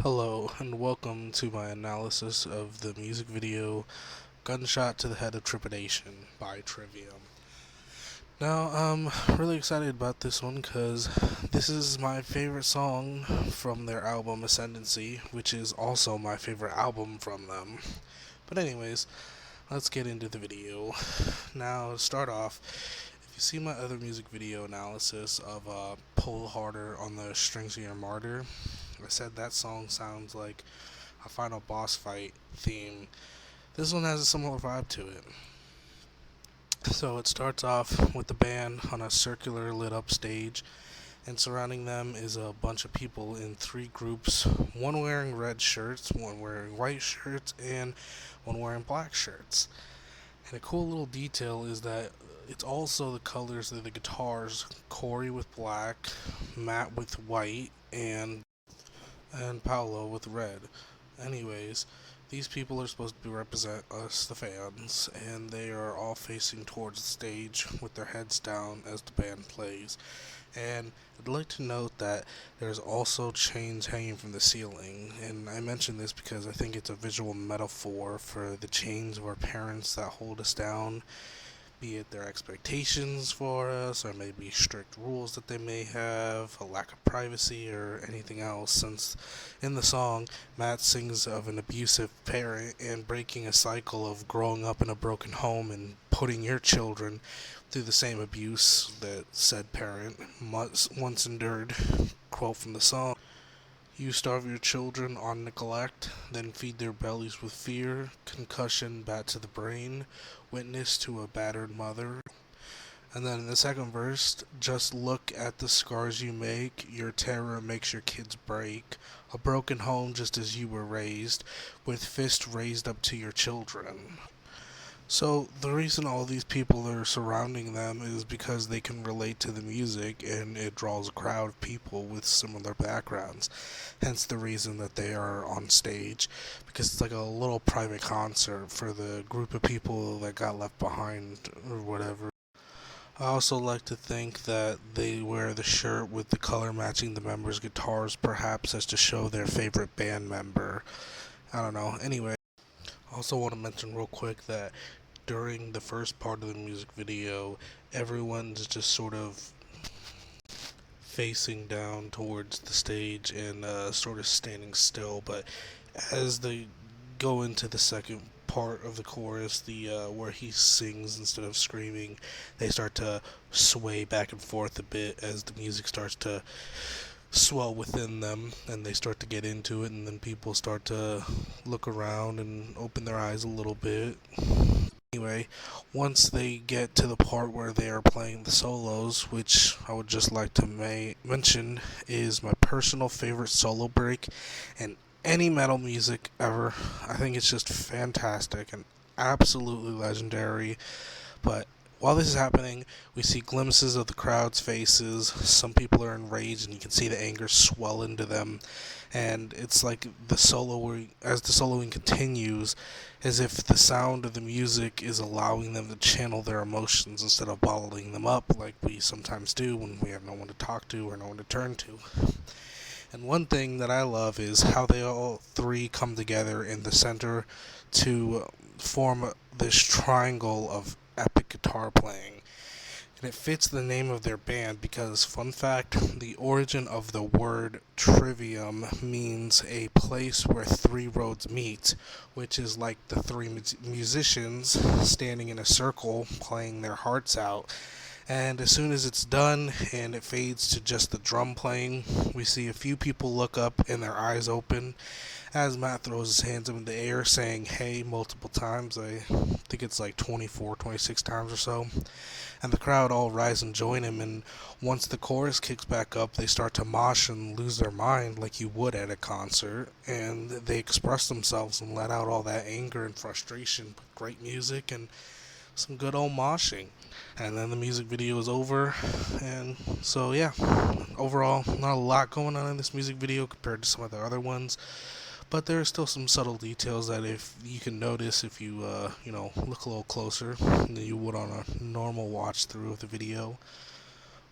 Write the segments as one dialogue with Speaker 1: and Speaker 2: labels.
Speaker 1: Hello, and welcome to my analysis of the music video Gunshot to the Head of Trepidation by Trivium. Now, I'm really excited about this one because this is my favorite song from their album Ascendancy, which is also my favorite album from them. But, anyways, let's get into the video. Now, to start off, if you see my other music video analysis of Pull Harder on the Strings of Your Martyr, I said that song sounds like a final boss fight theme. This one has a similar vibe to it. So it starts off with the band on a circular lit up stage, and surrounding them is a bunch of people in three groups, one wearing red shirts, one wearing white shirts, and one wearing black shirts. And a cool little detail is that it's also the colors of the guitars, Corey with black, Matt with white, and Paolo with red. Anyways, these people are supposed to represent us, the fans, and they are all facing towards the stage with their heads down as the band plays. And I'd like to note that there's also chains hanging from the ceiling, and I mention this because I think it's a visual metaphor for the chains of our parents that hold us down, be it their expectations for us, or maybe strict rules that they may have, a lack of privacy, or anything else. Since in the song, Matt sings of an abusive parent and breaking a cycle of growing up in a broken home and putting your children through the same abuse that said parent once endured. Quote from the song. You starve your children on neglect, then feed their bellies with fear, concussion bat to the brain, witness to a battered mother. And then in the second verse, just look at the scars you make, your terror makes your kids break, a broken home just as you were raised, with fist raised up to your children. So the reason all these people are surrounding them is because they can relate to the music and it draws a crowd of people with similar backgrounds. Hence the reason that they are on stage, because it's like a little private concert for the group of people that got left behind or whatever. I also like to think that they wear the shirt with the color matching the members' guitars, perhaps as to show their favorite band member. I don't know. Anyway, I also want to mention real quick that during the first part of the music video, everyone's just sort of facing down towards the stage and sort of standing still. But as they go into the second part of the chorus, the where he sings instead of screaming, they start to sway back and forth a bit as the music starts to swell within them and they start to get into it, and then people start to look around and open their eyes a little bit. Anyway, once they get to the part where they are playing the solos, which I would just like to mention is my personal favorite solo break in any metal music ever. I think it's just fantastic and absolutely legendary. But while this is happening, we see glimpses of the crowd's faces. Some people are enraged, and you can see the anger swell into them. And it's like as the soloing continues, as if the sound of the music is allowing them to channel their emotions instead of bottling them up like we sometimes do when we have no one to talk to or no one to turn to. And one thing that I love is how they all three come together in the center to form this triangle of epic guitar playing. And it fits the name of their band because, fun fact, the origin of the word Trivium means a place where three roads meet, which is like the three musicians standing in a circle playing their hearts out. And as soon as it's done and it fades to just the drum playing, we see a few people look up and their eyes open as Matt throws his hands up in the air saying hey multiple times. I think it's like 24, 26 times or so. And the crowd all rise and join him, and once the chorus kicks back up, they start to mosh and lose their mind like you would at a concert, and they express themselves and let out all that anger and frustration with great music and some good old moshing. And then the music video is over, and so yeah, overall not a lot going on in this music video compared to some of the other ones, but there are still some subtle details that if you can notice if you look a little closer than you would on a normal watch through of the video.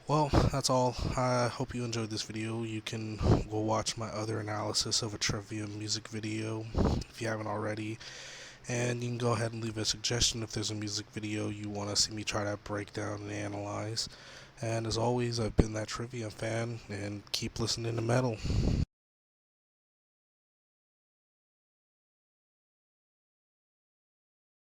Speaker 1: Well, that's all. I hope you enjoyed this video. You can go watch my other analysis of a Trivium music video if you haven't already. And you can go ahead and leave a suggestion if there's a music video you want to see me try to break down and analyze. And as always, I've been that Trivium fan, and keep listening to metal.